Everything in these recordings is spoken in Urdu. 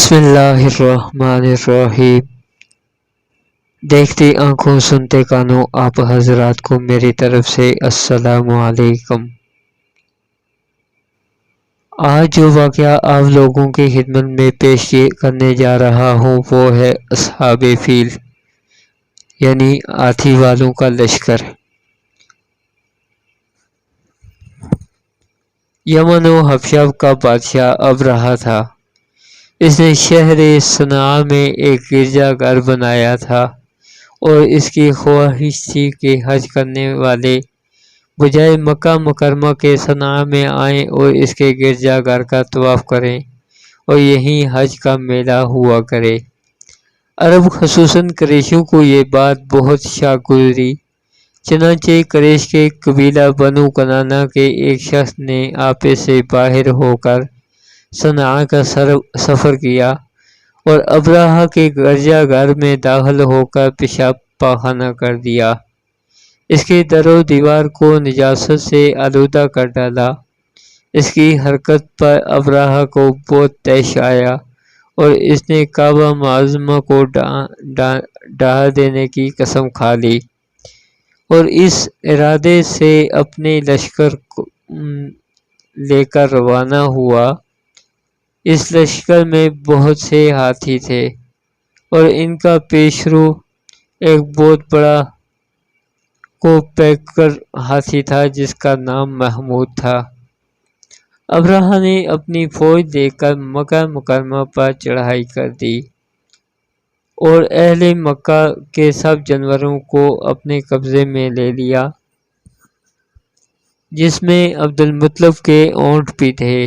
بسم اللہ الرحمن الرحیم۔ دیکھتی آنکھوں سنتے کانوں آپ حضرات کو میری طرف سے السلام علیکم۔ آج جو واقعہ آپ لوگوں کی خدمت میں پیش کرنے جا رہا ہوں وہ ہے اصحاب فیل یعنی ہاتھی والوں کا لشکر۔ یمن و حبشہ کا بادشاہ ابرہہ تھا۔ اس نے شہر صنعاء میں ایک گرجا گھر بنایا تھا اور اس کی خواہش تھی کہ حج کرنے والے بجائے مکہ مکرمہ کے صنعاء میں آئیں اور اس کے گرجا گھر کا طواف کریں اور یہیں حج کا میلہ ہوا کرے۔ عرب خصوصاً قریشیوں کو یہ بات بہت شاق گزری، چنانچہ قریش کے قبیلہ بنو کنانہ کے ایک شخص نے آپے سے باہر ہو کر صنعاء کا سفر کیا اور ابرہہ کے گرجا گھر میں داخل ہو کر پیشاب پاخانہ کر دیا۔ اس کے در و دیوار کو نجاست سے آلودہ کر ڈالا۔ اس کی حرکت پر ابرہہ کو بہت طیش آیا اور اس نے کعبہ معظمہ کو ڈھا دینے کی قسم کھا لی اور اس ارادے سے اپنے لشکر لے کر روانہ ہوا۔ اس لشکر میں بہت سے ہاتھی تھے اور ان کا پیشرو ایک بہت بڑا کوپیکر ہاتھی تھا جس کا نام محمود تھا۔ ابرہہ نے اپنی فوج لے کر مکہ مکرمہ پر چڑھائی کر دی اور اہل مکہ کے سب جانوروں کو اپنے قبضے میں لے لیا، جس میں عبدالمطلب کے اونٹ بھی تھے۔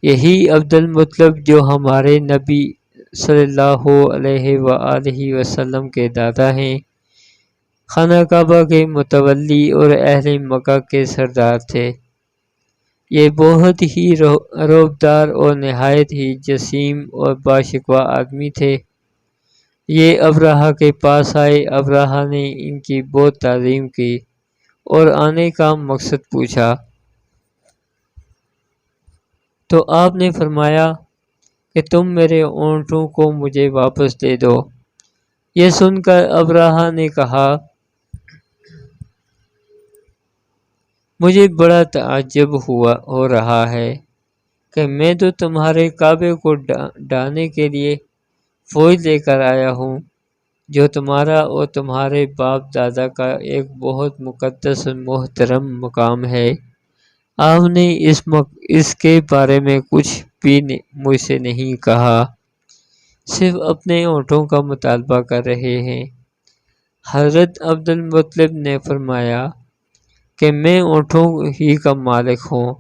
یہی عبدالمطلب جو ہمارے نبی صلی اللہ علیہ وآلہ وسلم کے دادا ہیں، خانہ کعبہ کے متولی اور اہل مکہ کے سردار تھے۔ یہ بہت ہی رعبدار اور نہایت ہی جسیم اور باشکوہ آدمی تھے۔ یہ ابرہہ کے پاس آئے۔ ابرہہ نے ان کی بہت تعظیم کی اور آنے کا مقصد پوچھا تو آپ نے فرمایا کہ تم میرے اونٹوں کو مجھے واپس دے دو۔ یہ سن کر ابرہہ نے کہا، مجھے بڑا تعجب ہو رہا ہے کہ میں تو تمہارے کعبے کو ڈھانے کے لیے فوج لے کر آیا ہوں، جو تمہارا اور تمہارے باپ دادا کا ایک بہت مقدس اور محترم مقام ہے۔ آپ نے اس کے بارے میں کچھ بھی مجھ سے نہیں کہا، صرف اپنے اونٹوں کا مطالبہ کر رہے ہیں۔ حضرت عبدالمطلب نے فرمایا کہ میں اونٹوں ہی کا مالک ہوں،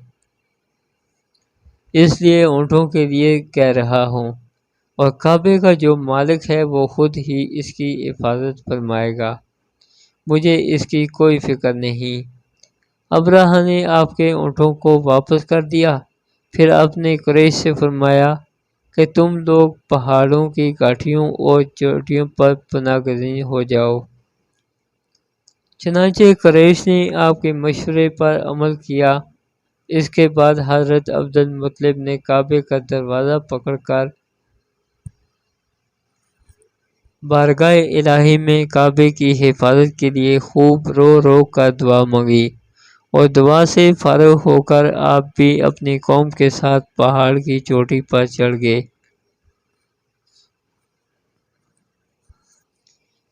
اس لیے اونٹوں کے لیے کہہ رہا ہوں، اور کعبے کا جو مالک ہے وہ خود ہی اس کی حفاظت فرمائے گا، مجھے اس کی کوئی فکر نہیں۔ ابرہہ نے آپ کے اونٹوں کو واپس کر دیا۔ پھر آپ نے قریش سے فرمایا کہ تم لوگ پہاڑوں کی گھاٹیوں اور چوٹیوں پر پناہ گزین ہو جاؤ۔ چنانچہ قریش نے آپ کے مشورے پر عمل کیا۔ اس کے بعد حضرت عبدالمطلب نے کعبے کا دروازہ پکڑ کر بارگاہ الہی میں کعبے کی حفاظت کے لیے خوب رو رو کر دعا مانگی اور دعا سے فارغ ہو کر آپ بھی اپنی قوم کے ساتھ پہاڑ کی چوٹی پر چڑھ گئے۔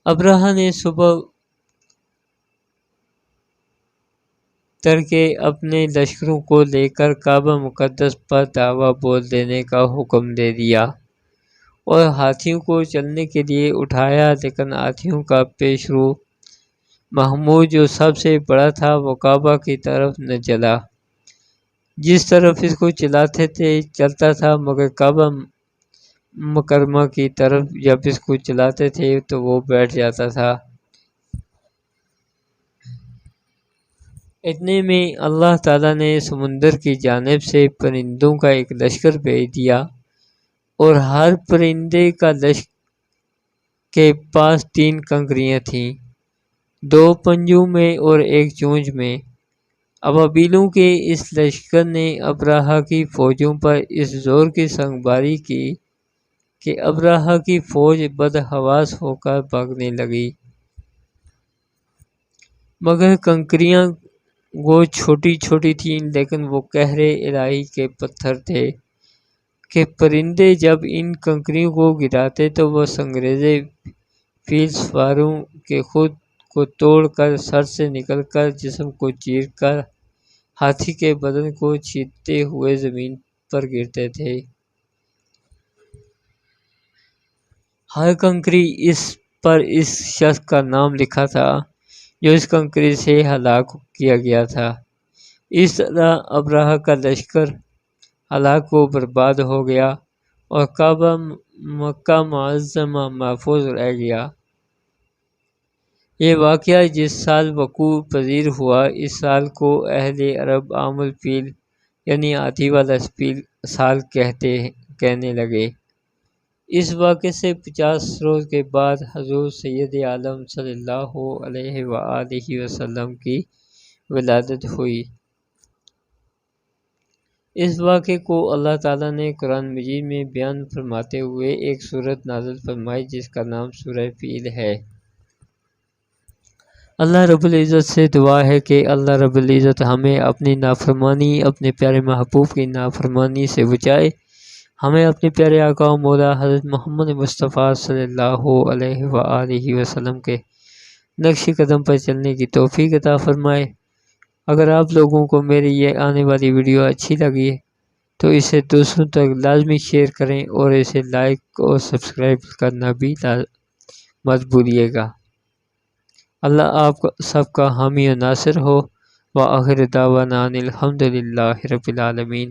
ابرہہ نے صبح تڑکے اپنے لشکروں کو لے کر کعبہ مقدس پر دعویٰ بول دینے کا حکم دے دیا اور ہاتھیوں کو چلنے کے لیے اٹھایا، لیکن ہاتھیوں کا پیشرو محمود جو سب سے بڑا تھا وہ کعبہ کی طرف نہ چلا۔ جس طرف اس کو چلاتے تھے چلتا تھا، مگر کعبہ مکرمہ کی طرف جب اس کو چلاتے تھے تو وہ بیٹھ جاتا تھا۔ اتنے میں اللہ تعالیٰ نے سمندر کی جانب سے پرندوں کا ایک لشکر بھیج دیا اور ہر پرندے کے پاس 3 کنکریاں تھیں، 2 پنجوں میں اور 1 چونچ میں۔ ابابیلوں کے اس لشکر نے ابرہہ کی فوجوں پر اس زور کی سنگباری کی کہ ابرہہ کی فوج بدحواس ہو کر بھاگنے لگی، مگر کنکریاں وہ چھوٹی چھوٹی تھیں، لیکن وہ قہر الہی کے پتھر تھے کہ پرندے جب ان کنکریوں کو گراتے تو وہ سنگریزے فیل سواروں کے خود کو توڑ کر سر سے نکل کر جسم کو چیر کر ہاتھی کے بدن کو چیرتے ہوئے زمین پر گرتے تھے۔ ہر کنکری پر اس شخص کا نام لکھا تھا جو اس کنکری سے ہلاک کیا گیا تھا۔ اس طرح ابرہہ کا لشکر ہلاک و برباد ہو گیا اور کعبہ مکہ معظمہ محفوظ رہ گیا۔ یہ واقعہ جس سال وقوع پذیر ہوا، اس سال کو اہل عرب عام الفیل یعنی ہاتھی والا سال کہنے لگے۔ اس واقعے سے 50 روز کے بعد حضور سید عالم صلی اللہ علیہ وآلہ وسلم کی ولادت ہوئی۔ اس واقعے کو اللہ تعالیٰ نے قرآن مجید میں بیان فرماتے ہوئے ایک سورت نازل فرمائی جس کا نام سورہ فیل ہے۔ اللہ رب العزت سے دعا ہے کہ اللہ رب العزت ہمیں اپنی نافرمانی، اپنے پیارے محبوب کی نافرمانی سے بچائے، ہمیں اپنے پیارے آقا و مولا حضرت محمد مصطفیٰ صلی اللہ علیہ وآلہ وسلم کے نقش قدم پر چلنے کی توفیق عطا فرمائے۔ اگر آپ لوگوں کو میری یہ آنے والی ویڈیو اچھی لگی ہے تو اسے دوسروں تک لازمی شیئر کریں اور اسے لائک اور سبسکرائب کرنا بھی مت بھولیے گا۔ اللہ آپ سب کا حامی و ناصر ہو۔ وآخر دعوانا ان الحمد للہ رب العالمین۔